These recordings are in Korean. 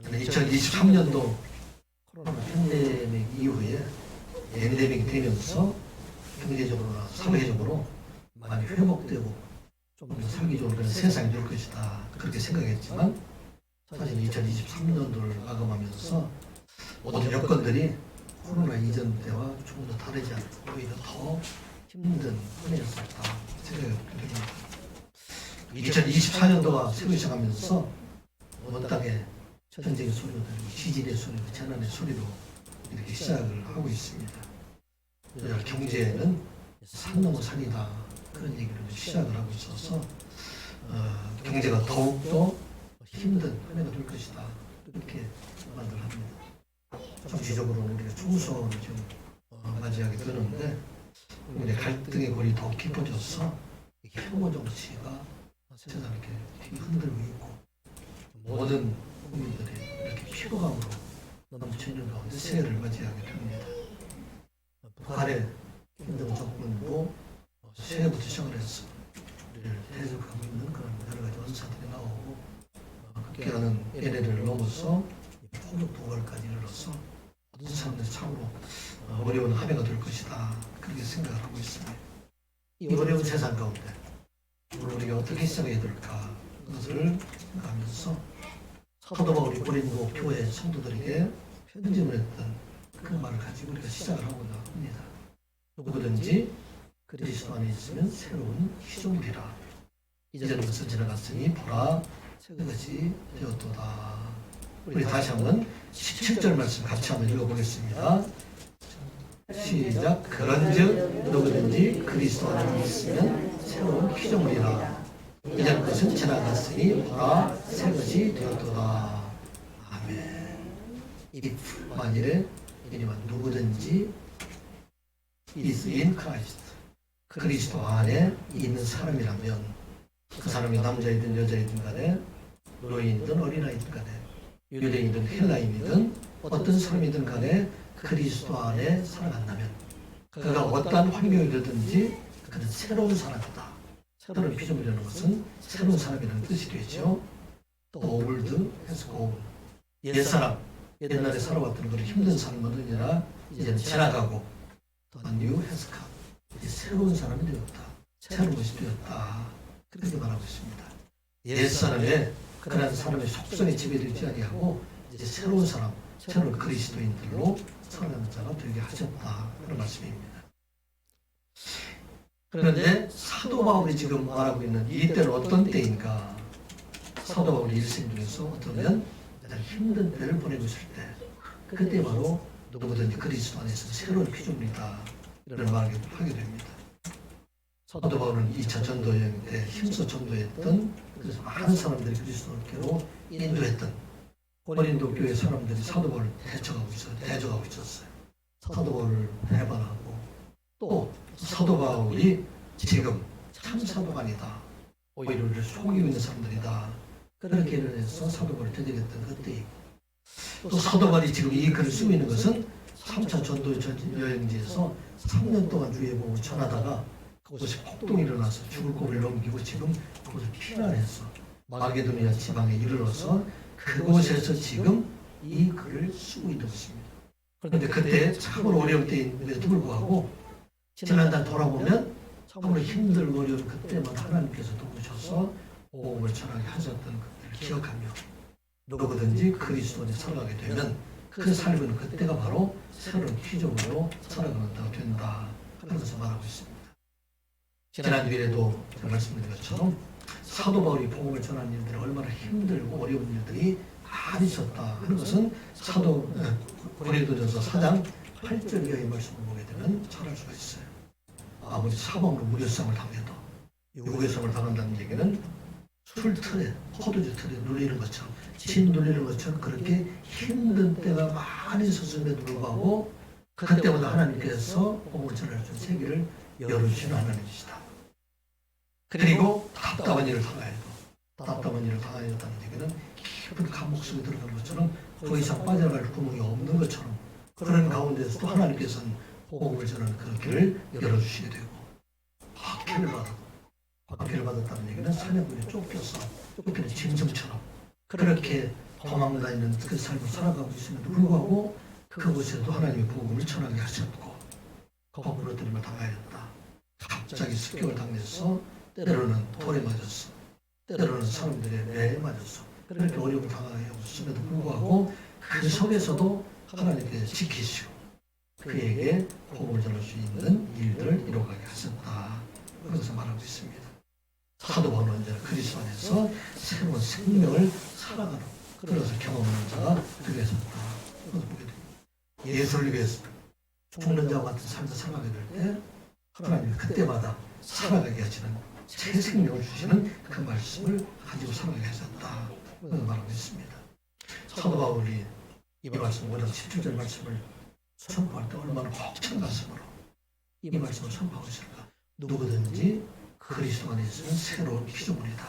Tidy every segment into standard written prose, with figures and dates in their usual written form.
2023년도 코로나 팬데믹 이후에 엔데믹이 되면서 경제적으로나 사회적으로 많이 회복되고 좀 더 살기 좋은 그런 세상이 될 것이다, 그렇게 생각했지만 사실 2023년도를 마감하면서 모든 여건들이 코로나 이전 때와 조금 더 다르지 않고 오히려 더 힘든 한 해였었다 생각이 듭니다. 2024년도가 새로 시작하면서 온 땅에 전쟁의 소리도 들리고 지진의 소리로, 재난의 소리로 이렇게 시작을 하고 있습니다. 경제는 산 넘어 산이다, 그런 얘기를 시작을 하고 있어서 경제가 더욱더 힘든 한 해가 될 것이다, 이렇게 말을 합니다. 정치적으로 우리가 총선을 지금 맞이하게 되는데 우리 갈등의 골이 더 깊어져서 혐오 정치가 세상을 이렇게 흔들고 있고 모든 국민들이 이렇게 피로감으로 넘치는 가운데 새해를 맞이하게 됩니다. 북한의 힘든 정권도 새해부터 시작을 해서 우리를 대적하고 있는 그런 여러 가지 원사들이 나오고 함께하는 LL을 넘어서 폭력 도발까지 이르러서 모든 사람들이 참으로 어려운 한 해가 될 것이다, 그렇게 생각을 하고 있습니다. 이 어려운 세상 가운데 우리가 어떻게 시작해야 될까, 그것을 생각하면서 사도 바울이 고린도 교회 성도들에게 편지를 했던 그 말을 가지고 우리가 시작을 하고자 합니다. 누구든지 그리스도 안에 있으면 새로운 피조물이라. 이전 것은 지나갔으니 보라 새 것이 되었도다. 우리 다시 한번 17절 말씀 같이 한번 읽어보겠습니다. 시작. 그런즉 누구든지 그리스도 안에 있으면 새로운 피조물이라. 이전 것은 지나갔으니 보라 새 것이 되었도다. 아멘. if 만일에 이니만 누구든지 is in Christ, 그리스도 안에 있는 사람이라면 그 사람이 남자이든 여자이든 간에 노인이든 어린아이든 간에 유대인이든 헬라인이든 어떤 사람이든 간에 그리스도 안에 살아간다면 그가 어떠한 환경이 되든지 그는 새로운 사람이다. 새로운 피조물이라는 것은 새로운 사람이라는 뜻이 되죠. The old has gone. 옛사람, 옛날에 살아왔던 그런 힘든 삶은 아니라 이제는 지나가고 The new has come. 이제 새로운 사람이 되었다. 새로운 것이 되었다. 그렇게 말하고 있습니다. 옛사람의 그런 사람의 속성에 지배되지 아니하고 이제 새로운 사람, 새로운 그리스도인들로 살아가는 자가 되게 하셨다, 그런 말씀입니다. 그런데 사도 바울이 지금 말하고 있는 이때는 어떤 때인가? 사도 바울의 일생 중에서 어쩌면 가장 힘든 때를 보내고 있을 때, 그때 바로 누구든지 그리스도 안에서 새로운 피조물이다, 이런 말을 하게 됩니다. 사도 바울은 2차 전도 여행 때 힘써 전도했던, 그래서 많은 사람들이 그리스도께로 인도했던 고린도 교회 사람들이 사도 바울을 대적하고 있었어요. 사도 바울을 배반하고 또 사도 바울이 지금 참 사도가 아니다, 오히려 우리를 속이고 있는 사람들이다, 그렇게 해서 사도 바울을 대적했던 그때이고, 또 사도 바울이 지금 이 글을 쓰고 있는 것은 3차 전도 여행지에서 3년 동안 주의 복음을 전하다가 그곳에 폭동이 일어나서 죽을 고비를 넘기고 지금 그곳을 피난해서 마게도니아 지방에 이르러서 그곳에서 지금 이 글을 쓰고 있는 것입니다. 그런데 그때 참으로 어려울 때임에도 불구하고 지난달 돌아보면 참으로 힘들고 어려운 그때만 하나님께서 도우셔서 복음을 전하게 하셨던 그때를 기억하며 누구든지 그리스도 안에 살아가게 되면 그 삶은 그때가 바로 새로운 피조물로 살아가는 때가 된다, 하는 것을 말하고 있습니다. 지난 주일에도 제가 말씀드린 것처럼 사도 바울이 복음을 전하는 일들이 얼마나 힘들고 어려운 일들이 많이 있었다 하는 것은 고린도전서 4장 8절 이하의 말씀을 보게 되면 잘 알 수가 있어요. 아무리 사방으로 무료성을 당해도 유괴성을 당한다는 얘기는 술 틀에, 포도주 틀에 눌리는 것처럼, 침 눌리는 것처럼 그렇게 힘든 때가 많이 있었음에도 불구하고 그때마다 하나님께서 복음을 전할 수 있는 세계를 열어주시는 하나님이시다. 그리고 답답한 일을 당하였다는 얘기는 깊은 감옥 속에 들어간 것처럼 더 이상 빠져나갈 구멍이 없는 것처럼 그런 가운데서 또 하나님께서는 복음을 전하는 그 길을 열어주시게 되고, 박해를 받았다는 얘기는 사냥꾼에 쫓겨서 쫓기는 짐승처럼 그렇게 도망다니는 그 삶을 살아가고 있음에도 불구하고 그곳에도 하나님의 복음을 전하게 하셨고 거꾸로들임을 당하였다. 갑자기 습격을 당해서 때로는 돌에 맞았어. 때로는 사람들의 매에 맞았어. 그렇게 어려움을 당하였음에도 불구하고 그 속에서도 하나님께서 지키시고 그에게 복음을 전할 수 있는 일들을 이뤄가게 하셨다. 그것을 말하고 있습니다. 사도 바울은 언제나 그리스도 안에서 새로운 생명을 살아가는 그것을 경험하는 자가 되게 하셨다. 그것을 보게 됩니다. 예수를 위해서 죽는 자와 같은 삶을 살아가게 될 때 하나님이 그때마다 살아가게 하시는 새 생명을 주시는 그 말씀을 가지고 살아가게 하셨다. 그것을 말하고 있습니다. 사도 바울이 이 말씀 5장 17절 말씀을 선포할 때 얼마나 벅찬 가슴으로 이 말씀을 선포하고 있을까. 누구든지 그리스도 안에 있으면 새로운 피조물이다.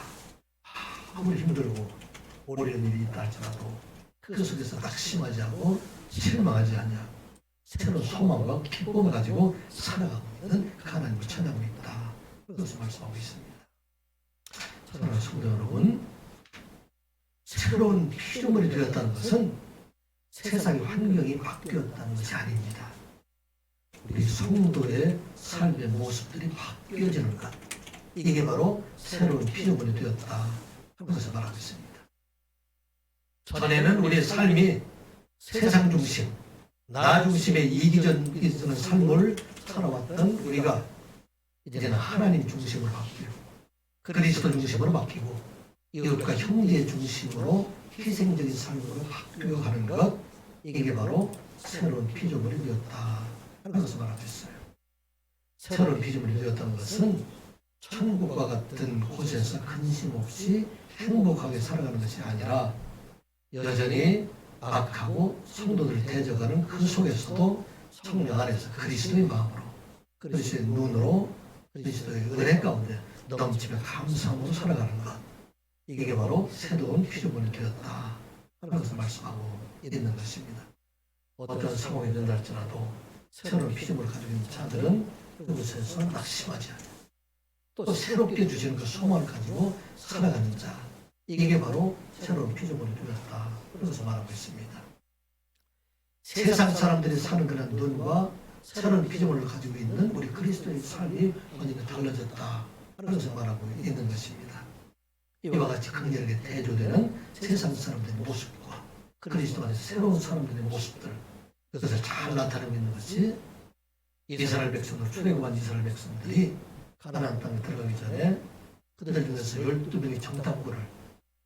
아무리 힘들고 어려운 일이 있다 할지라도 그 속에서 낙심하지 않고 실망하지 않냐. 새로운 소망과 기쁨을 가지고 살아가고 있는 그 하나님을 찬양하고 있다. 그것을 말씀하고 있습니다. 사랑하는 성도 여러분, 새로운 피조물이 되었다는 것은 세상의 환경이 바뀌었다는 것이 아닙니다. 우리 성도의 삶의 모습들이 바뀌어지는 것, 이게 바로 새로운 피조물이 되었다. 그것을 말하고 있습니다. 전에는 우리의 삶이 세상 중심, 나 중심의 이기적인 삶을 살아왔던 우리가 이제는 하나님 중심으로 바뀌고 그리스도 중심으로 바뀌고 이웃과 형제의 중심으로 희생적인 삶으로 바뀌어가는 것, 이게 바로 새로운 피조물이 되었다 하는 것을 말하고 있어요. 새로운 피조물이 되었다는 것은 천국과 같은 곳에서 근심 없이 행복하게 살아가는 것이 아니라 여전히 악하고 성도들을 대적하는 그 속에서도 성령 안에서 그리스도의 마음으로 그리스도의 눈으로 그리스도의 은혜 가운데 넘치며 감사함으로 살아가는 것, 이게 바로 새로운 피조물이 되었다 하는 것을 말씀하고 있는 것입니다. 어떤 상황이 된다 할지라도 새로운 피조물을 가지고 있는 자들은 그곳에서 낙심하지 않아요. 또 새롭게 주시는 그 소망을 가지고 살아가는 자, 이게 바로 새로운 피조물이 되었다. 그래서 말하고 있습니다. 세상 사람들이 사는 그런 눈과 새로운 피조물을 가지고 있는 우리 그리스도의 삶이 완전히 달라졌다. 그래서 말하고 있는 것입니다. 이와 같이 강렬하게 대조되는 세상 사람들의 모습과 그리스도 안에서 새로운 사람들의 모습들, 그것을 잘 나타내고 있는 것이 이스라엘 백성들, 출애굽한 이스라엘 백성들이 가나안 땅에 들어가기 전에 그들 중에서 12명의 정탐꾼을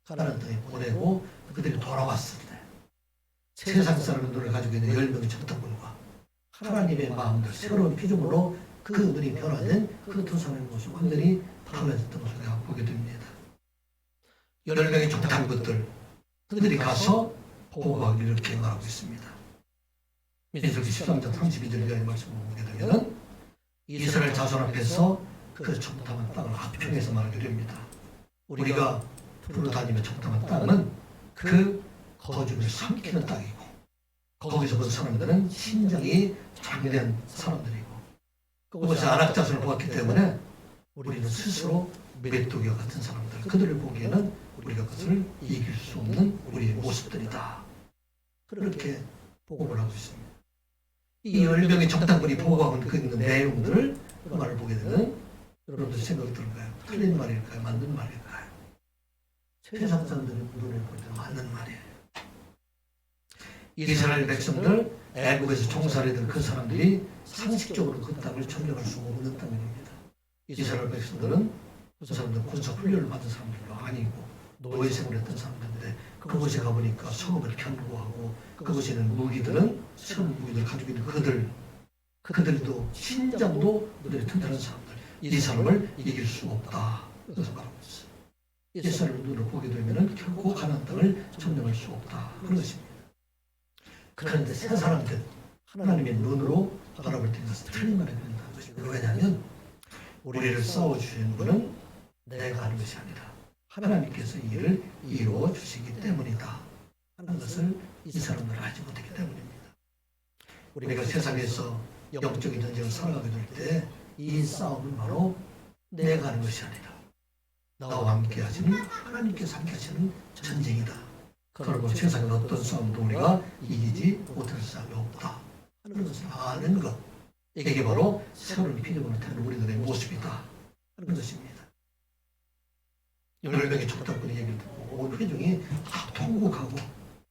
가나안 땅에 보내고 그들이 돌아왔을 때 세상 사람의 눈을 가지고 있는 10명의 정탐꾼과 하나님의 마음들, 새로운 피조물로 그 눈이 변화된 그 두 사람의 모습이 완전히 달라졌던 것을 내가 보게 됩니다. 10명의 정탐꾼들, 그들이 가서 보고하기를 이렇게 말하고 있습니다. 민수기 13장 32절 이하의 말씀을 보게 되면 이스라엘 자손 앞에서 그 정탐한 땅을 합평해서 말하게 됩니다. 우리가 두루 다니며 정탐한 땅은 그 거주를 삼키는 땅이고 거기서 본 사람들은 신장이 장대한 사람들이고 그것이 안악 자손을 보았기 때문에 우리는 스스로 메뚜기와 같은 사람들, 그들을 보기에는 우리가 그것을 이길 수 없는 우리의 모습들이다. 그렇게 보고를 하고 있습니다. 이 10명의 정탐꾼이 보고하고 있는 내용들을 그 말을 보게 되면 여러분들 생각이 들까요? 틀린 말일까요? 맞는 말일까요? 세상 사람들의 눈에 볼 때는 맞는 말이에요. 이스라엘 백성들, 애국에서 종살이던 그 사람들이 상식적으로 그 땅을 점령할 수 없는 땅입니다. 이스라엘 백성들은 그 사람들은 군사 훈련을 받은 사람들도 아니고 노예생을 했던 사람들인데 그곳에 가보니까 성읍을 견고하고 그곳에 있는 무기들은 새로운 무기들을 가지고 있는 그들도 신장도 그들이 튼튼한 사람들, 이 사람을 이길 수 없다. 그래서 말하고 있어요. 이 사람의 눈을 보게 되면 결코 가나안 땅을 점령할 수 없다. 그런 것입니다. 그런데 세 사람들 하나님의 눈으로 바라볼 때 이것은 틀린 말이 된다는 것입니다. 왜냐하면 우리를 싸워주시는 분은 내가 하는 것이 아니라 하나님께서 이 일을 이루어 주시기 때문이다 하는 것을 이 사람들은 알지 못했기 때문입니다. 우리가 세상에서 영적인 전쟁을 살아가게 될 때 이 싸움은 바로 내가 하는 것이 아니라 나와 함께 하시는 하나님께서 함께 하시는 전쟁이다. 그리고 세상의 어떤 싸움도 우리가 이기지 못할 싸움이 없다 하는 것을 아는 것, 이게 바로 새로운 피조물을 타는 우리들의 모습이다 하는 것입니다. 10명의 족장꾼의 얘기를 듣고 온 회중이 다 통곡하고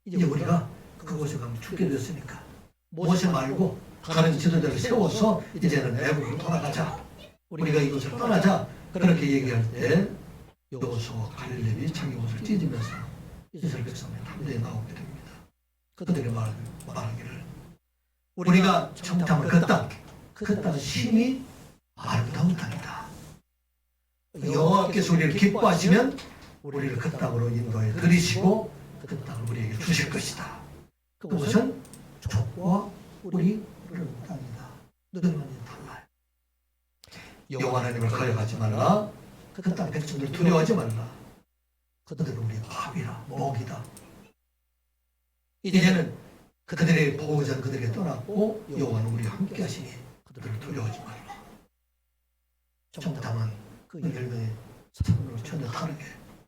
이제 우리가 그곳에 가면 죽게 됐으니까 모세 말고 다른 지도자를 세워서 이제는 애국으로 돌아가자, 우리가 이곳을 떠나자, 그렇게 얘기할 때 여호수아와 갈렙이 자기 옷을 찢으면서 이스라엘 백성의 담대에 나오게 됩니다. 그들이 말하기를 우리가 정탐을 그 땅은 심히 아름다운 땅이다. 여호와께서 우리를 기뻐하시면 우리를 그 땅으로 인도해 들이시고 그 땅을 우리에게 주실 것이다. 그것은 족보와 우리 흐르는 땅이다. 너희는 달라요. 여호와 하나님을 거역하지 말라. 그 땅 백성들 두려워하지 말라. 그들은 우리의 밥이라 먹이다. 이제는 그들의 보호자는 그들에게 떠났고 여호와는 우리와 함께 하시니 그들을 두려워하지 말라. 정탐은 그 10명의 참으로 전혀 다르게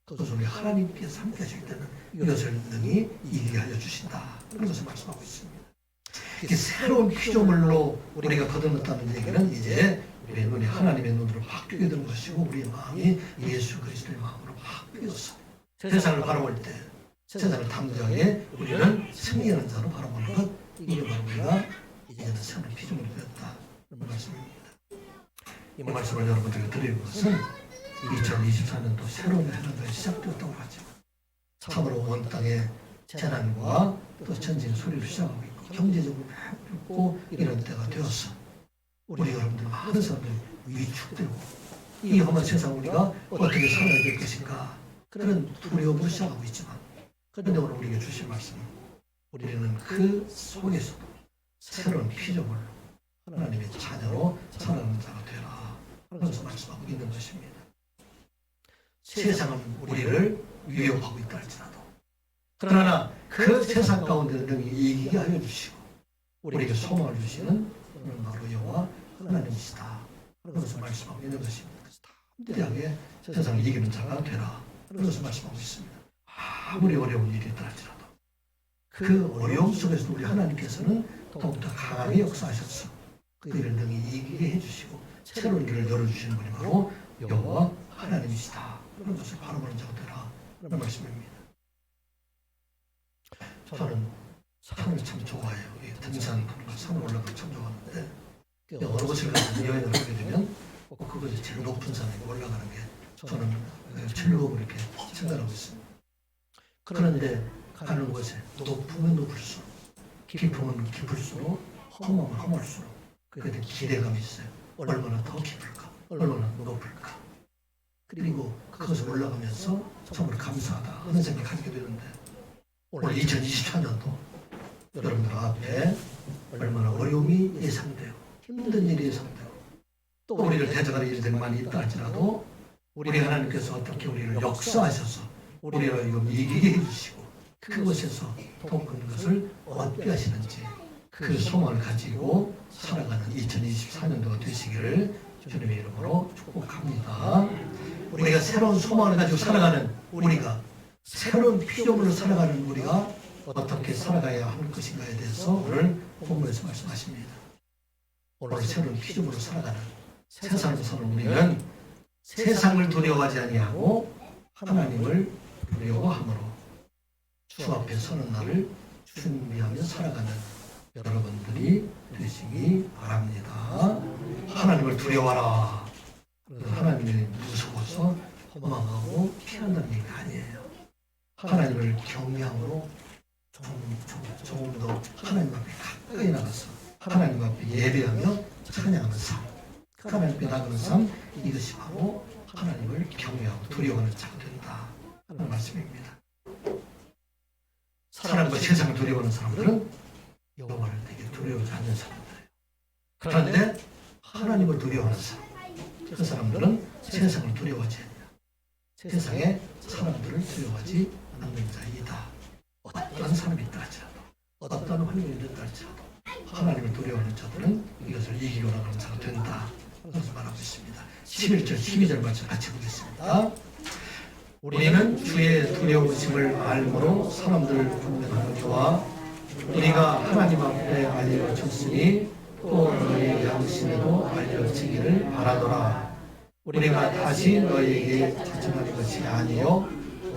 그것을 우리 하나님께서 함께 하실 때는 이것을 능히 이기게 하여 주신다. 그런 것을 말씀하고 있습니다. 이렇게 새로운 피조물로 우리가 거듭났다는 얘기는 이제 우리의 눈이 하나님의 눈으로 바뀌게 되는 것이고 우리의 마음이 예수 그리스도의 마음으로 바뀌어서 세상을 바라볼 때 세상을 담대하게 우리는 승리하는 자로 바라보는 것, 이게 바로 우리가 이제는 새로운 피조물이 되었다. 그런 말씀입니다. 이 말씀을 여러분들에게 드리는 것은 2024년도 새로운 해가 시작되었다고 하죠. 참으로 온 땅의 재난과 또 전쟁의 소리를 시작하고 있고 경제적으로 배고프고 이런 때가 되었어. 우리 여러분들 많은 사람들이 위축되고 이 험한 세상 우리가 어떻게 살아야 될 것인가 그런 두려움으로 시작하고 있지만, 그런데 오늘 우리에게 주신 말씀은 우리는 그 속에서도 새로운 피조물로 하나님의 자녀로 살아가는 자가 되라 하는 것을 말씀하고 있는 것입니다. 세상은 우리를 위협하고 있다 할지라도 그러나 그 세상 가운데 능히 이기게 하여 주시고 우리에게 소망을 주시는 그는 바로 여호와 하나님이시다 그런 것을 말씀하고 있는 것입니다. 그래서 담대하게 세상을 이기는 자가 되라 그런 것을 말씀하고 있습니다. 아무리 어려운 일이 있다 할지라도 그 어려움 속에서 우리 하나님께서는 더욱더 강하게 역사하셔서 그 일을 능히 이기게 해주시고 새로운 길을 열어주시는 분이 바로 여호와 하나님이시다 그런 것을 바라보는 자가 되라 그런 말씀입니다. 저는 산을 참 좋아해요. 등산, 산을 올라가는 참 좋아하는데 어느 곳을 가서 여행을 하게 되면 꼭 그곳이 제일 높은 산에 올라가는 게 저는 즐거움을 이렇게 생각하고 있습니다. 그런데 가는 곳에 높으면 높을수록 깊으면 깊을수록 험하면 험할수록 그게 기대감이 있어요. 얼마나 더 깊을까? 얼마나 높을까? 그리고 그것을 올라가면서 정말 감사하다 하는 생각을 가지게 되는데 오늘 2024년도 여러분들 앞에 얼마나 어려움이 예상되고 힘든 일이 예상되고 또 우리를 대적하는 일들이 많이 있다 할지라도 우리 하나님께서 어떻게 우리를 역사하셔서 우리를 이기게 해주시고 그곳에서 더 큰 것을 얻게 하시는지 그 소망을 가지고 살아가는 2024년도가 되시기를 주님의 이름으로 축복합니다. 우리가 새로운 소망을 가지고 살아가는 우리가 새로운 피조물로 살아가는 우리가 어떻게 살아가야 하는 것인가에 대해서 오늘 본문에서 말씀하십니다. 오늘 새로운 피조물로 살아가는 세상에서 사는 우리는 세상을 두려워하지 아니하고 하나님을 두려워함으로 주 앞에 서는 날을 준비하며 살아가는 여러분들이 되시기 바랍니다. 하나님을 두려워하라. 하나님이 무서워서 허망하고 피한다는 얘기가 아니에요. 하나님을 경외함으로 조금 더 하나님 앞에 가까이 나가서 하나님 앞에 예배하며 찬양하는 삶, 하나님 앞에 나가는 삶, 이것이 바로 하나님을 경외하고 두려워하는 자가 된다 하는 말씀입니다. 사람과 세상을 두려워하는 사람들은 여호와를 되게 두려워하지 않는 사람들이에요. 그런데 하나님을 두려워하는 사람, 그 사람들은 세상을 두려워하지 않냐. 세상의 사람들을 두려워하지 않는 자이다. 어떤 사람이 있다 할지라도 어떤 환경이 있다 할지라도 하나님을 두려워하는 자들은 이것을 이기고 나가는 자가 된다. 그것을 말하고 있습니다. 11절 12절 말씀 같이 보겠습니다. 우리는 주의 두려우심을 알므로 사람들 분명하기와 우리가 하나님 앞에 알려졌으니 또 너희 양심에도 알려지기를 바라노라. 우리가 다시 너희에게 자청하는 것이 아니요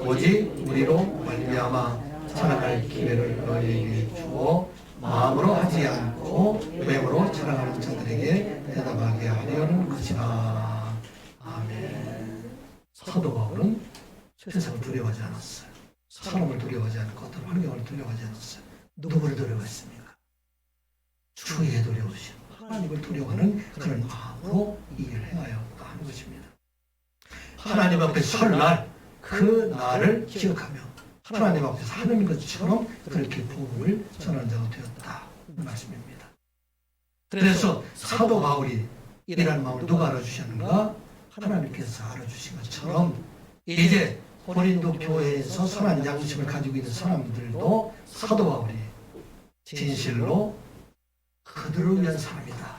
오직 우리로 말미암아 자랑할 기회를 너희에게 주어 마음으로 하지 않고 외모로 자랑하는 자들에게 대답하게 하려는 것이라. 아멘. 사도 바울은 세상을 두려워하지 않았어요. 사람을 두려워하지 않고 어떤 환경을 두려워하지 않았어요. 누구를 두려워했습니까? 주의 두려우심, 하나님을 두려워하는 그런 마음으로 이 일을 행하였다 하는 것입니다. 하나님 앞에 설 날, 그 날을 기억하며 하나님 앞에서 하는 것처럼 그렇게 복음을 전하는 자가 되었다 그 말씀입니다. 그래서 사도 바울이 이라는 마음을 누가 알아주셨는가? 하나님께서 알아주신 것처럼 이제 고린도 교회에서 선한 양심을 가지고 있는 사람들도 사도 바울이 진실로 그들을 위한 사람이다.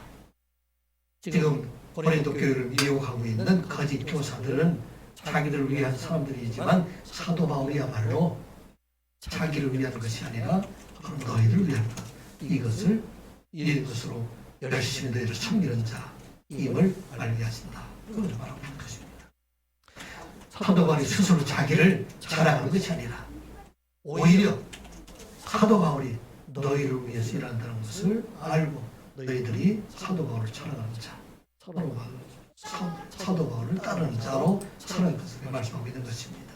지금 고린도 교회를 미혹하고 있는 거짓 교사들은 자기들을 위한 사람들이지만 사도 바울이야말로 자기를 위한 것이 아니라 바로 너희를 위한 것, 이것을 이것으로 열심히 너희를 섬기는 자임을 알게 하신다. 그걸 말하고 있는 것입니다. 사도 바울이 스스로 자기를 자랑하는 것이 아니라 오히려 사도 바울이 너희를 위해서 일한다는 것을 알고 너희들이 사도 바울을 자랑하는 자, 사도 바울을 따르는 자로 살아갈 것을 말씀하고 있는 것입니다.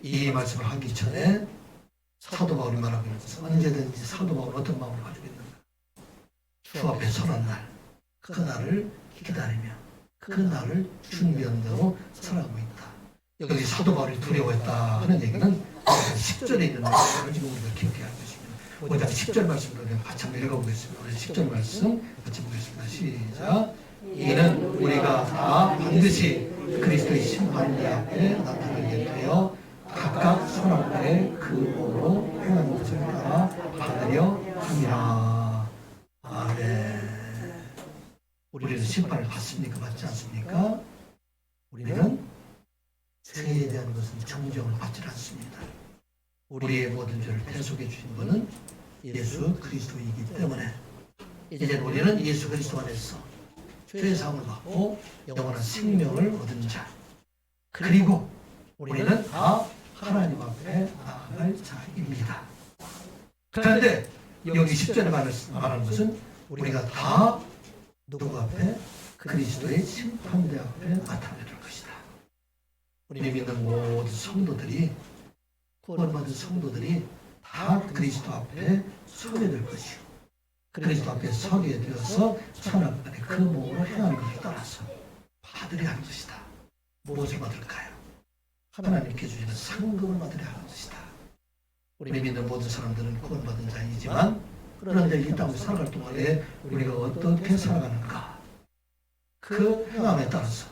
이 말씀을 하기 전에 사도 바울이 말하고 있는 것은 언제든지 사도 바울은 어떤 마음을 가지고 있는가? 주 앞에 서는 날, 그 날을 기다리며 그 날을 준비하는 자로 살아가고 있다. 여기 사도 바울이 두려워했다 하는 얘기는 10절에 있는 말씀을 지금 우리가 기억해야 할 것입니다. 5장 10절 말씀을 같이 한번 읽어보겠습니다. 10절 말씀 같이 보겠습니다. 시작. 이는 우리가 다 반드시 그리스도의 심판대 앞에 나타나게 되어 각각 손앞에 그 몸으로 행한 것을 따라 받으려 함이라. 아멘. 우리는 심판을 받습니까? 받지 않습니까? 우리는 죄에 대한 것은 정정을 받지 않습니다. 우리의 모든 죄를 대속해 주신 분은 예수 그리스도이기 때문에 이제 우리는 예수 그리스도 안에서 죄의 사함을 받고 영원한 생명을 얻은 자, 그리고 우리는 다 하나님 앞에 나아갈 자입니다. 그런데 여기 10절에 말하는 것은 우리가 다 누구 앞에? 그리스도의 심판대 앞에 나타낼 것이다. 우리 믿는 모든 성도들이, 구원받은 성도들이 다 그리스도 앞에 서게 될 것이요, 그리스도 앞에 서게 되어서 천하간에 그 몸으로 행하는 것에 따라서 받으려 하는 것이다. 무엇을 받을까요? 하나님께 주시는 상급을 받으려 하는 것이다. 우리 믿는 모든 사람들은 구원받은 자이지만 그런데 이 땅을 살아갈 동안에 우리가 어떻게 살아가는가, 그 행함에 따라서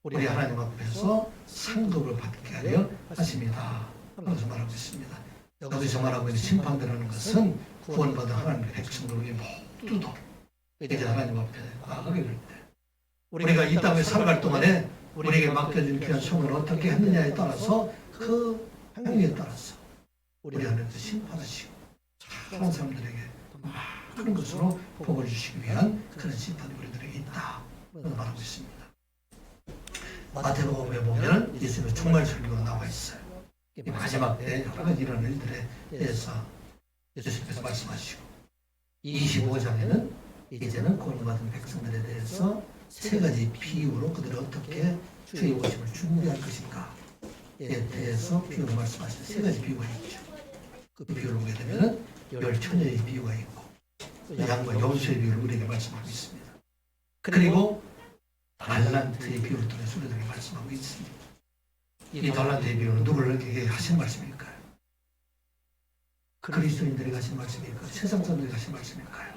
우리 하나님 앞에서 상급을 받게 하려 하십니다. 그래서 말하고 있습니다. 여기서 말하고 있는 심판대라는 것은 구원받은 하나님의 백성들 우리 모두도 이제 하나님 앞에 나가게 될 때 우리가 이 땅에 살아갈 동안에 우리에게 맡겨진 귀한 소명을 어떻게 했느냐에 따라서 그 행위에 따라서 우리 하나님께서 심판하시고 착한 사람들에게 많은 것으로 복을 주시기 위한 그런 심판이 우리들에게 있다 말하고 있습니다. 마태복음에 보면 예수님의 종말 설교가 나와 있어요. 이 마지막 때 여러 가지 일어나는 일들에 대해서 예수님께서 말씀하시고 25장에는 이제는 구원받은 백성들에 대해서 세 가지 비유로 그들이 어떻게 주의 오심을 준비할 것인가에 대해서 비유로 말씀하시는 세 가지 비유가 있죠. 그 비유를 보게 되면 열 처녀의 비유가 있고 양과 염소의 비유를 우리에게 말씀하고 있습니다. 그리고 달란트의 비유를 통해서 우리에게 말씀하고 있습니다. 이 달란트의 비유는 누구에게 하신 말씀일까요? 그리스도인들에게 하신 말씀일까요? 세상 사람들에게 하신 말씀일까요?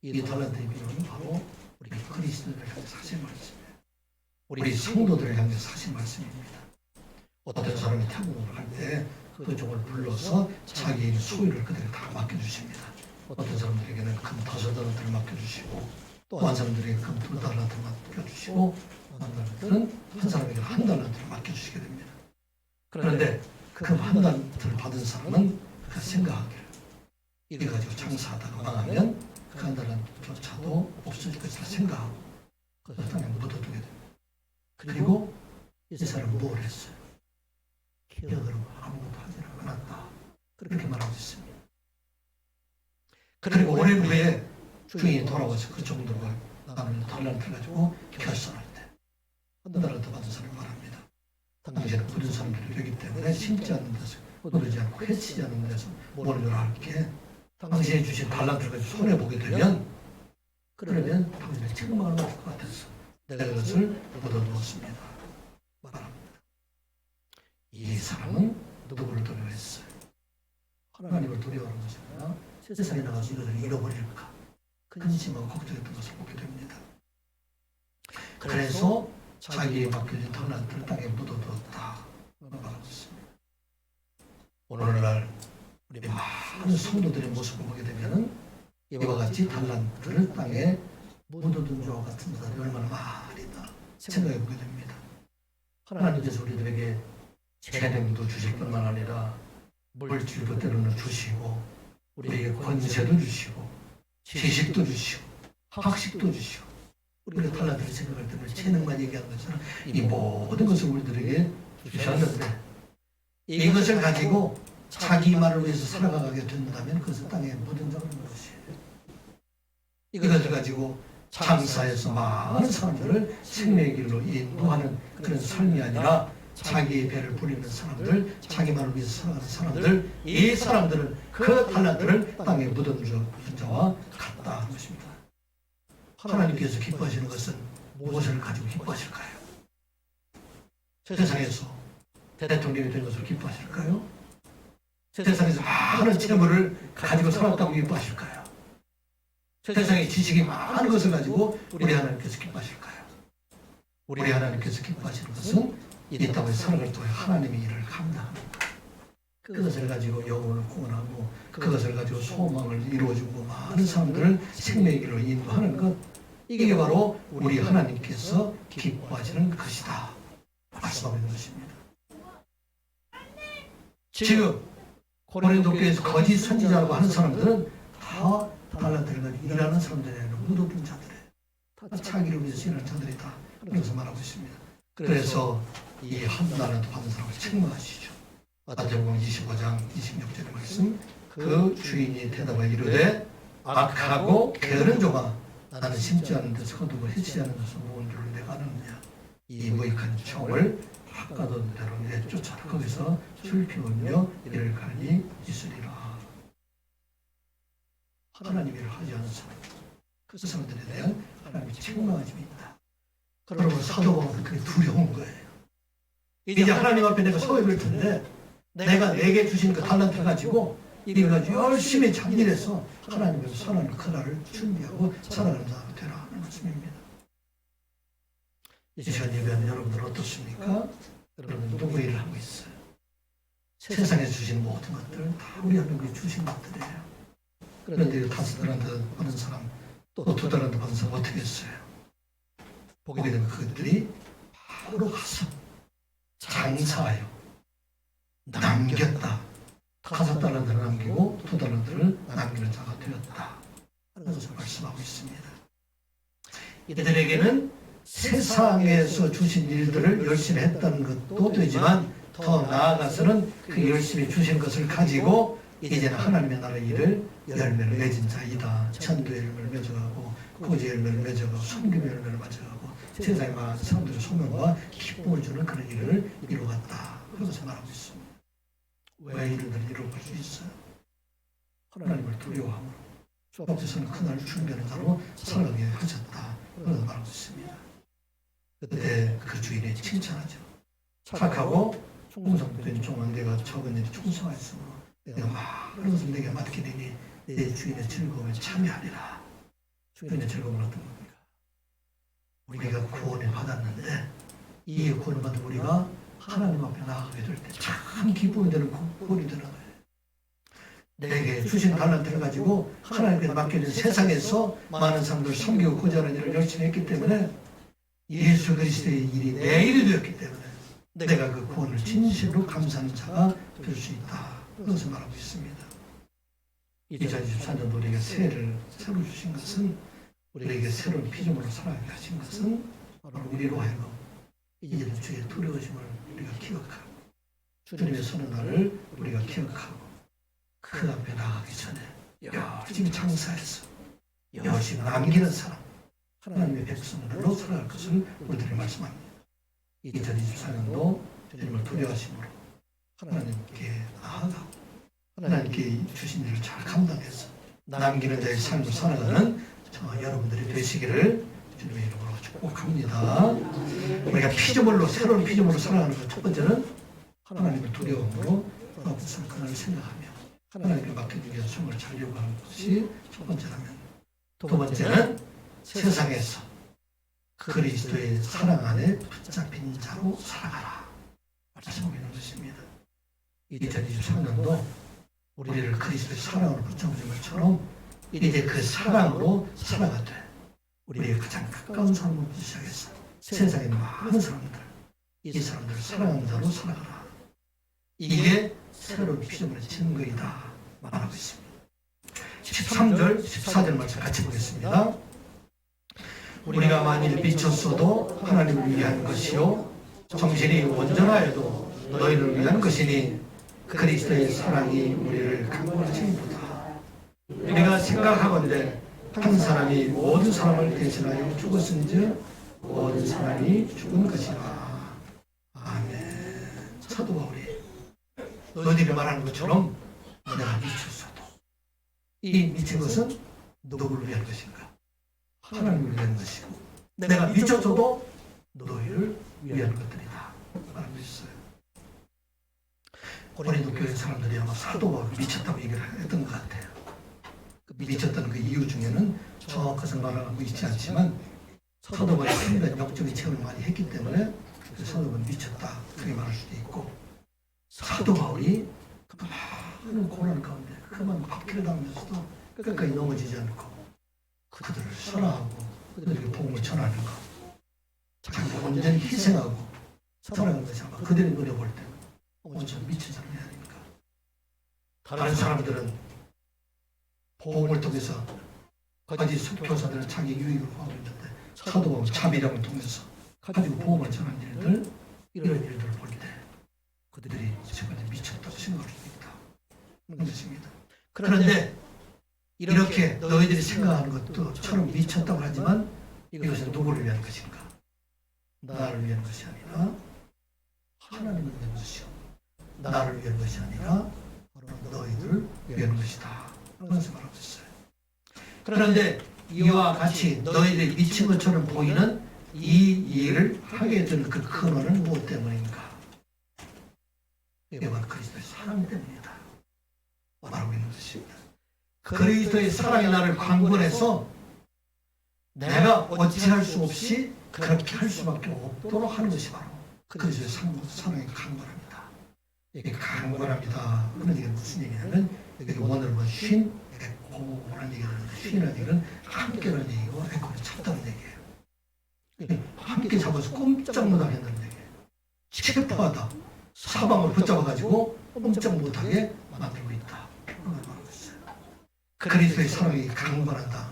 이 달란트의 비유는 바로 우리 그리스도인들을 향해서 하신 말씀이에요. 우리 성도들을 향해서 하신 말씀입니다. 어떤 사람이 탐욕을 할 때 그 종을 불러서 자기의 소유를 그대로 다 맡겨주십니다. 어떤 사람들에게는 큰 다섯원들을 맡겨주시고 또 한 사람들에게 금 2달란트를 맡겨주시고 한 사람들은 한 사람에게 1달란트를 맡겨주시게 됩니다. 그런데 금 1달란트를 받은 사람은 그 생각하기를 이거 가지고 장사하다가 망하면 그 1달란트조차도 없어질 것이라 생각하고 그 땅에 묻어두게 됩니다. 그리고 이 사람은 뭘 했어요? 기억으로 아무것도 하지 않았다. 그렇게 말하고 있습니다. 그리고 오랜 후에 주인이 돌아와서 그 정도가 나는 달란트를 가지고 결산할 때 1달란트 받은 사람이 말합니다. 당신은 모든 사람들이 되기 때문에 심지 않는 데서 거두지 않고 해치지 않는 데서 모르려 할게 당신이 주신 달란트를 가지고 손해보게 되면 그러면 당신의 책망을 받을 것 같아서 내가 그것을 묻어두었습니다. 말합니다. 이 사람은 누구를 두려워했어요? 하나님을 두려워하는 것이 아니라 세상에 나가서 이것을 잃어버릴까 근심하고 걱정했던 것을 보게 됩니다. 그래서 자기의 맡겨진 달란트를 땅에 묻어두었다 말하고 있습니다. 오늘날 우리 많은 성도들의 모습을 보게 되면 이와 같이 달란트를 땅에 묻어둔 자와 같은 자들이 얼마나 많이 있나 생각해 보게 됩니다. 하나님께서 우리들에게 재능도 주실 뿐만 아니라 물질도 때로는 주시고 우리에게 권세도 주시고 지식도 주시고 학식도 주시고 우리가 달란트를 생각할 때는 재능만 얘기하는 것처럼 이 모든 것을 우리들에게 주셨는데 이것을 가지고 자기만을 위해서 살아가게 된다면 그것은 땅에 묻은 자는 것이에요. 이것을 가지고 장사해서 많은 사람들을 생명의 길로 인도하는 그런 삶이 아니라 자기의 배를 부리는 사람들, 자기만을 위해서 살아가는 사람들, 이 사람들은 그 달란트를 땅에 묻은 자와 같다 하는 것입니다. 하나님께서 기뻐하시는 것은 무엇을 가지고 기뻐하실까요? 세상에서 대통령이 된 것을 기뻐하실까요? 세상에서 많은 재물을 가지고 살았다고 기뻐하실까요? 세상에 지식이 많은 것을 가지고 우리 하나님께서 기뻐하실까요? 우리 하나님께서 기뻐하시는 것은 이 땅의 살아갈 동안 하나님의 일을 감당합니다. 그것을 가지고 영혼을 구원하고 그것을 가지고 소망을 이루어주고 많은 사람들을 생명의 길로 인도하는 것, 이게 바로 우리 하나님께서 기뻐하시는 것이다 말씀하고 있는 것입니다. 지금 고린도 교회에서 거짓 선지자라고 하는 사람들은 다 달란트를 가지고 일하는 사람들이에요. 묻어둔 자들이에요. 다 자기를 위해서 일하는 자들이다 하는 것을 말하고 있습니다. 그래서 이 한 달란트 받은 사람을 책망하시죠. 마태복음 25장 26절의 말씀, 그 주인이 대답하여 이르되 악하고 게으른 종아, 나는 심지 않은 데서 거두고 해치지 않은 데서 모은 줄을 내가 아느냐. 이 무익한 총을 깎아둔 대로 내쫓아라. 거기서 술 피우며 이를 가니 있으리라. 하나님 일을 하지 않은 사람, 그 사람들에 대한 하나님의 책망하심이 있다. 그러면 사도 바울은 그게 두려운 거예요. 이제 하나님 앞에 내가 서게 될 텐데 내가 내게 주신 그 달란트 가지고 이걸 가지고 열심히 장일해서 하나님께서 살아가는 그날을 준비하고 살아가는 사람이 되라 하는 말씀입니다. 이 시간 예배하는 여러분들 어떻습니까? 여러분 누구 일을 하고 있어요? 세상에서 주신 모든 것들은 다 우리 하나님께 주신 것들이에요. 그런데 5달란트 받은 사람, 또 2달란트 받은 사람 어떻게 했어요? 보게 되면 그들이 바로 가서 장사하여 남겼다. 5달란트를 남기고 2달란트를 남기는 자가 되었다 하는 것을 말씀하고 있습니다. 이들에게는 세상에서 주신 일들을 열심히 했다는 것도 되지만 더 나아가서는 그 열심히 주신 것을 가지고 이제는 하나님의 나라 일을 열매를 맺은 자이다. 전도의 열매를 맺어가고 구제의 열매를 맺어가고 섬김의 열매를 맺어가고 세상의 많은 사람들의 소명과 기쁨을 주는 그런 일을 이루어갔다. 그것을 말하고 있습니다. 왜 이들을 이루어갈 수 있어요? 하나님을 두려워함으로 주 앞에서는 그날을 준비하는 자로 살아가게 하셨다. 그것을 말하고 있습니다. 그때 그 주인이 칭찬하죠. 착하고 충성된 종은 내가 적은 일이 충성하였으므로 내가 많은 것을 내게 맡게 되니 내 주인의 즐거움에 참여하리라. 주인의 즐거움은 어떤 겁니까? 우리가 구원을 받았는데 이 구원을 받은 우리가 하나님 앞에 나아가게 될 때 참 기쁨이 되는 구원이 되는 거예요. 내게 주신 달란트를 가지고 하나님께 맡겨진 세상에서 많은 사람들 섬기고 구제하는 일을 열심히 했기 때문에 예수 그리스도의 일이 내 일이 되었기 때문에 내가 그 구원을 진실로 감사하는 자가 될 수 있다. 그것을 말하고 있습니다. 2024년 우리에게 새해를 새로 주신 것은 우리에게 새로운 피조물로 살아가게 하신 것은 바로 우리로 하여금 이제는 주의 두려우심을 우리가 기억하고 주님의 서는 날을 우리가 기억하고 그 앞에 나가기 전에 열심히 장사해서 열심히 남기는 사람 하나님의 백성들로 살아갈 것을 우리들이 말씀합니다. 2024년도 주님을 두려워하심으로 하나님께 나아가고 하나님께 주신 일을 잘 감당해서 남기는 자의 삶을 살아가는 저와 여러분들이 되시기를 주님의 이름으로 축복합니다. 우리가 피조물로 새로운 피조물로 살아가는 것 첫 번째는 하나님을 두려움으로 앞서 그날을 생각하며 하나님께 맡겨진 게 정말 잘 요구하는 것이 첫 번째라면 두 번째는 세상에서 그리스도의 사랑 안에 붙잡힌 자로 살아가라 말씀하고 있는 것입니다. 2023년도 우리를 그리스도의 사랑으로 붙잡은 것처럼 이제 그 사랑으로 살아가되 우리의 가장 가까운 사람부터 시작해서 세상의 많은 사람들 이 사람들을 사랑하는 자로 살아가라. 이게 새로운 피조물의 증거이다 말하고 있습니다. 13절 14절 말씀 같이 보겠습니다. 우리가 만일 미쳤어도 하나님을 위한 것이요 정신이 온전하여도 너희를 위한 것이니 그리스도의 사랑이 우리를 강구하시니보다. 우리가 생각하건대 한 사람이 모든 사람을 대신하여 죽었은즉 모든 사람이 죽은 것이라. 아멘. 사도 바울이 너희들이 말하는 것처럼 내가 미쳤어도 이 미친 것은 누구를 위한 것인가? 하나님을 위한 것이고 내가 미쳤어도 너희를 위한 것들이다 말하고 있어요. 고린도 교회 사람들이 아마 사도 바울을 미쳤다고 얘기를 했던 것 같아요. 미쳤다는 그 이유 중에는 정확하게 말하고 있지 않지만 사도 바울이 상당히 역적인 체험을 많이 했기 때문에 사도 바울은 미쳤다 그렇게 말할 수도 있고 사도 바울이 그 많은 고난 가운데 그만 박해를 당하면서도 끝까지 넘어지지 않고 그들을 사랑하고 그들에게 복음을 전하는 것 자기 온전히 희생하고 살아가는 것이 아마 그들의 눈에 볼 때 온전 미친 사람이 아닙니까? 다른 사람들은 복음을 통해서 가지 교사들은 자기 유익을 구하고 있는데 사도 바울은 자비력을 통해서 가지고 복음을 전하는 일들 이런 일들을 볼 때 그들이 지금까지 미쳤다고 생각할 수도 있다. 그런 것입니다. 그런데 이렇게 너희들이 생각하는 것도처럼 미쳤다고 하지만 이것은 누구를 위한 것인가? 나를 위한 것이 아니라 하나님을 위한 것이요. 나를 위한 것이 아니라 너희들을 위한 것이다. 그런 말을 하고 있어요. 그런데 이와 같이 너희들이 미친 것처럼 보이는 이 일을 하게 된 그 근원은 무엇 때문인가? 이건 그리스도의 사랑 때문이다. 말하고 있는 것입니다. 그리스도의 사랑이 나를 강권해서 내가 어찌할 수 없이 그렇게 할 수밖에 없도록 하는 것이 바로 그리스도의 사랑의 강권합니다. 이게 강권합니다. 그런 얘기는 무슨 얘기냐면 여기 원어를 보면 쉰, 에코라는 얘기가 있는데 쉰이라는 얘기는 함께라는 얘기고 에코는 잡다는 얘기예요. 함께 잡아서 꼼짝 못하겠다는 얘기예요. 체포하다. 사방을 붙잡아가지고 꼼짝 못하게 만들고 있다. 그런 걸 말하고 있어요. 그리스도의 사랑이 강건하다.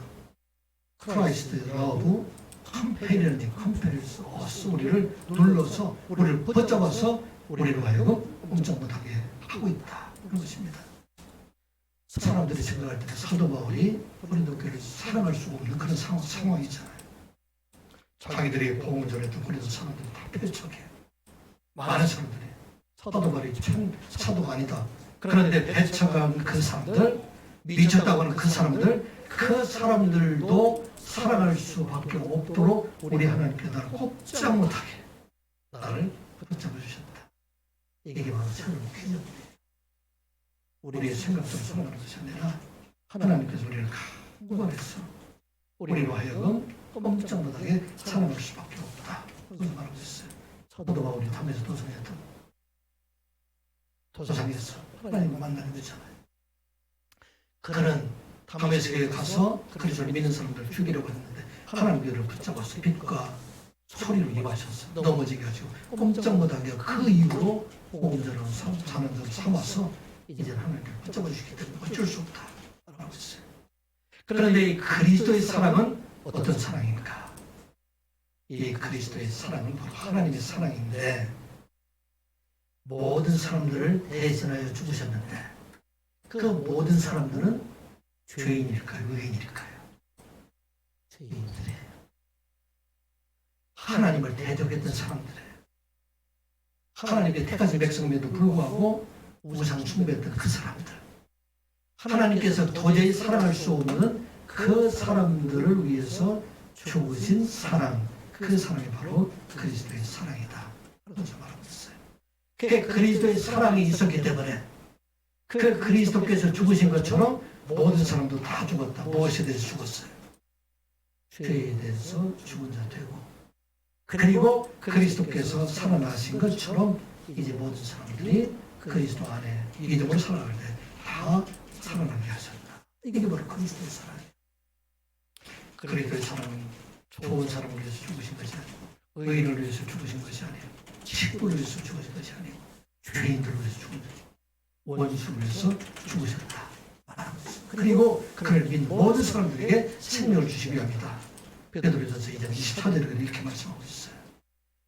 크라이스트 러브 컴페리라는 얘기, 컴페리스 어스 우리를 눌러서 우리를 붙잡아서 우리로 하여금 꼼짝 못하게 하고 있다. 그런 것입니다. 사람들이 생각할 때 사도 바울이 고린도 교회를 사랑할 수가 없는 그런 상황이잖아요. 자기들이 복음을 전했던 고린도 사람들이 다 배척해요. 많은 사람들이 사도 바울이 참 사도가 아니다. 그런데 배척한 그 사람들, 미쳤다고 하는 그 사람들도 살아갈 수밖에 없도록 우리 하나님께 나를 꼼짝 못하게 나를 붙잡아 주셨다. 이게 바로 새로운 피조물이에요. 우리의 생각대로 살아가는 것이 아니라 하나님께서 우리를 강구하셔서 우리로 하여금 꼼짝 못하게 살아갈 수밖에 없다. 그렇게 말하고 있어요. 사도 바울이 담에서 도성했던 도상에서 하나님을 만나는 거잖아요. 그는 다메섹에 가서 그리스도를 믿는 사람들을 죽이려고 했는데 하나님 그를 붙잡아서 빛과 소리로 임하셔서 넘어지게 하시고 꼼짝 못하게 그 이후로 복음자로 사명자로 삼아서 이제 하나님을 붙잡아 주시기 때문에 어쩔 수 없다라고 했어요. 그런데 이 그리스도의 사랑은 어떤 사랑입니까? 이 그리스도의 사랑은 바로 하나님의 사랑인데 모든 사람들을 대신하여 죽으셨는데 그 모든 사람들은 죄인일까요? 의인일까요? 죄인들이에요. 하나님을 대적했던 사람들이에요. 하나님의 택하신 백성임에도 불구하고 우상 숭배했던 그 사람들. 하나님께서 도저히 사랑할 수 없는 그 사람들을 위해서 죽으신 사랑, 그 사랑이 바로 그리스도의 사랑이다. 그렇게 말하고 있어요. 그 그리스도의 사랑이 있었기 때문에 그 그리스도께서 죽으신 것처럼 모든 사람도 다 죽었다. 무엇에 대해서 죽었어요? 죄에 대해서 죽은 자 되고 그리고 그리스도께서 살아나신 것처럼 이제 모든 사람들이 그리스도 안에 믿음으로 살아갈 때 다 살아나게 하셨다. 이게 바로 그리스도의 사랑이에요. 그리스도의 사랑은 좋은 사람을 위해서 죽으신 것이 아니고 의인을 위해서 죽으신 것이 아니고 친구를 위해서 죽으신 것이 아니고 죄인들을 위해서 죽은 원수를 위해서 죽으셨다. 그리고 그를 믿는 모든 사람들에게 생명을 주시기 위함이다. 베드로전서 2장 24절에 이렇게 말씀하고 있어요.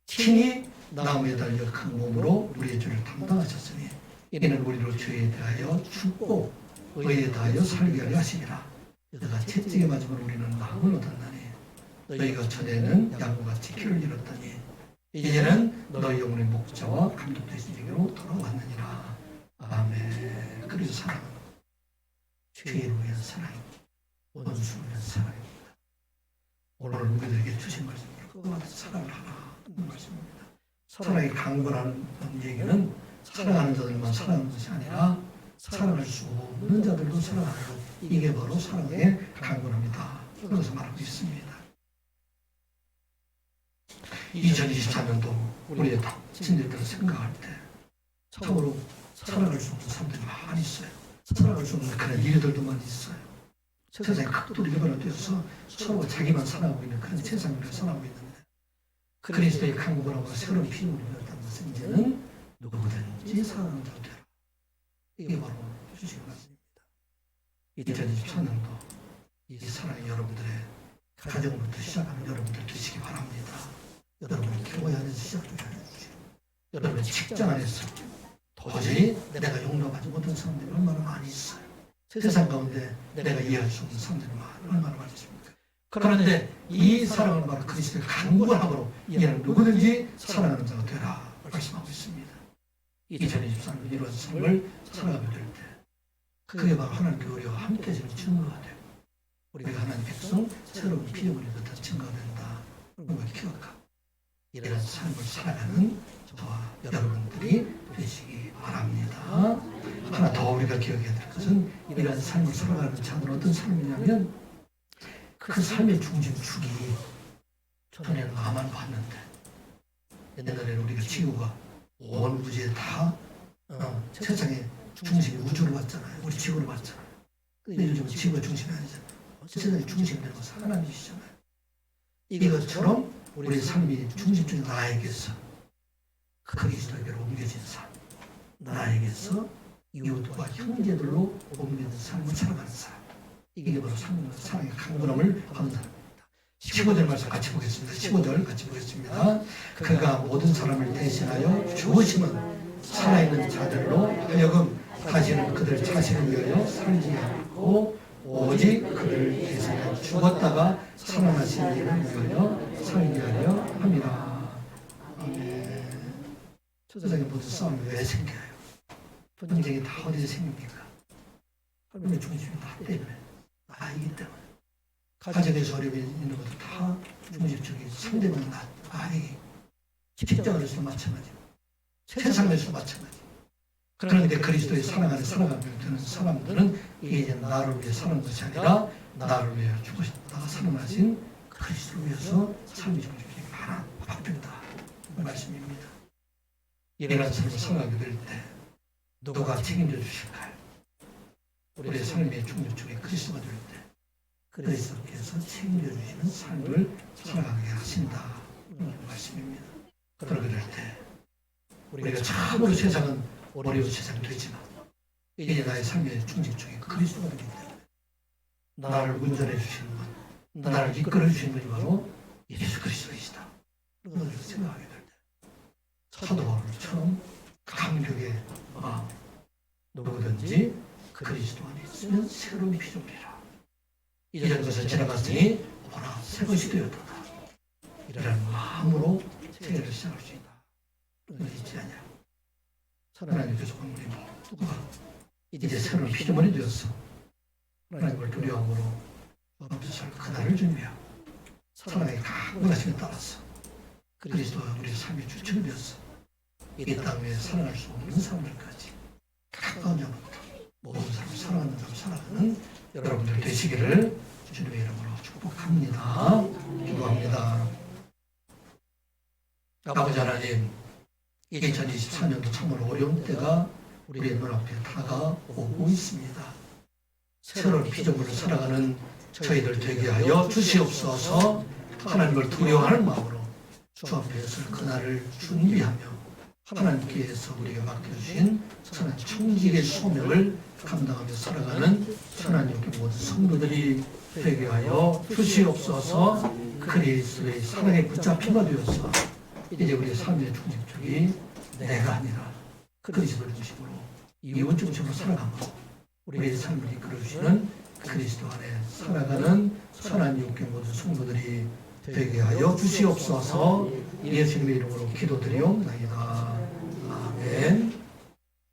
친히 나무에 달려 큰 몸으로 우리의 죄를 담당하셨으니 이는 우리로 죄에 대하여 죽고 의에 대하여 살게 하려 하시니라. 너가 채찍에 맞으면 우리는 마음을 얻었나니 너희가 전에는 양같이 피를 잃었더니 이제는 너희 영혼의 목자와 감독되신 에게로 돌아왔느니라. 아멘. 그래서 사랑은 죄인을 위한 사랑입니다. 원수를 위한 사랑입니다. 오늘 우리들에게 주신 말씀입니다. 그와 같은 사랑을 하라 하는 말씀입니다. 사랑이 강건하는 얘기는 사랑하는 자들만 사랑하는 것이 아니라 사랑할 수 없는 자들도 사랑하고 이게 바로 사랑의 강건함이다. 그래서 말하고 있습니다. 2024년도 우리의 친구들을 생각할 때 참으로 사랑할 수 없는 사람들이 많이 있어요. 사랑할 수 없는 그런 일들도 많이 있어요. 세상에 각도로 일반화되어서 서로가 자기만 사랑하고 있는 그런 세상을 살아가고 있는데 그리스도의 강건함과 새로운 피임을 얻었다는 것은 이제는 누구든지 사랑하는 자가 되라. 이게 바로 주신 말씀입니다. 2024년도 이 사랑이 여러분들의 가정부터 시작하는 여러분들 되시기 바랍니다. 여러분의 교회 안에서 시작되게 해주시고 여러분의 직장 안에서 도저히 내가 용납하지 못한 사람들이 얼마나 많이 있어요. 세상 가운데 내가 이해할 수 없는 사람들이 얼마나 많이 있습니까? 그런데 이 사랑을 바로 그리스도의 강건함으로 이는 누구든지 사랑하는 자가 되라 말씀하고 있습니다. 2023년 이루어진 삶을 살아가게 될 때 그게 바로 하나님께 우리와 함께 해주는 증거가 되고 우리가 하나님 백성 새로운 피임을 얻었다 증거가 된다. 그런 걸 기억하고 이런 삶을 살아가는 저와 여러분들이 되시기 바랍니다. 하나 더 우리가 기억해야 될 것은 이런 삶을 살아가는 자는 어떤 삶이냐면 그 삶의 중심축이 전에는 나만 봤는데 옛날에는 우리가 지구가 온 우주에 다 세상의 중심이 우주로 봤잖아요. 우리 지구로 봤잖아요. 근데 요즘은 지구가 중심이 아니잖아요. 세상의 중심이 되는 것은 하나님이시잖아요. 이것처럼 우리의 삶이 중심적인 나에게서 그리스도에게로 옮겨진 삶, 나에게서 이웃과 형제들로 옮겨진 삶을 살아가는 사람, 이게 바로 사랑의 강건함을 받는 사람입니다. 15절 말씀 같이 보겠습니다. 15절 같이 보겠습니다. 그가 모든 사람을 대신하여 죽으심은 살아있는 자들로 하여금 다시는 그들 자신을 위하여 살지 않고 오직 그들을 대신하여 죽었다가 살아나신 이를 위하여 살게 하려 함이라. 아멘. 세상의 모든 싸움이 왜 생겨요? 분쟁이 다 어디서 생깁니까? 하나님의 중심이 나 때문에, 나이기 때문에. 가정에서 어려움이 있는 것도 다 중심적인 상대방이 나이기. 직장에서도 마찬가지고, 세상에서도 마찬가지고. 그런데 그리스도의 사랑 안에 살아가게 되는 사람들은 이제 나를 위해 사는 것이 아니라 나를 위해 죽으셨다가 살아나신 그리스도를 위해서 삶이 중심이 바뀐다. 그 말씀입니다. 이런 삶을 살아가게 될 때 누가 책임져 주실까요? 우리의 삶의 중심 속에 그리스도가 될 때 그리스도께서 책임져주시는 삶을 살아가게 하신다. 이런 말씀입니다. 그러게 될 때 우리가 참으로 세상은 어려운 세상이 되지만 이제 나의 삶의 중심 속에 그리스도가 되기 때문에 나를 운전해 주시는 분, 나를 이끌어 주시는 분이 바로 예수 그리스도이시다. 그런 것을 생각하게 될 때 사도 바울처럼 감격에 누구든지 그리스도 안에 있으면 새로운 피조물이라. 이전 것은 지나갔으니 보라 새 것이 되었도다. 이런 마음으로 세계를 시작할 수 있다. 그런 것이 있지 않냐. 하나님께서 우리 모두가 이제 새로운 피조물이 되었어. 하나님을 두려움으로 앞에서 살 그날을 준비하고 사랑의 각오가 지금 따랐어. 그리스도가 우리의 삶의 주체가 되었어. 이 땅에 살아갈 수 없는 사람들까지 가까운 자부터 모든 사람 사랑하는 사람 살아가는 여러분들 되시기를 주님의 이름으로 축복합니다. 기도합니다. 아버지 하나님, 2024년도 참으로 어려운 때가 우리의 눈앞에 다가오고 있습니다. 새로운 피조물을 살아가는 저희들 되게 하여 주시옵소서. 하나님을 두려워하는 마음으로 주 앞에 설 그날을 준비하며 하나님께서 우리에게 맡겨주신 선한 청지기의 소명을 감당하며 살아가는 선한 영의 모든 성도들이 되게 하여 주시옵소서. 그리스도의 사랑에 붙잡힌 바 되어서 이제 우리의 삶의 중심축이 내가 아니라 그리스도를 중심으로 이웃 중심으로 살아가고 우리의 삶을 이끌어주시는 그리스도 안에 살아가는 선한 영의 모든 성도들이 되게 하여 주시옵소서. 예수님의 이름으로 기도드리옵나이다. 아멘.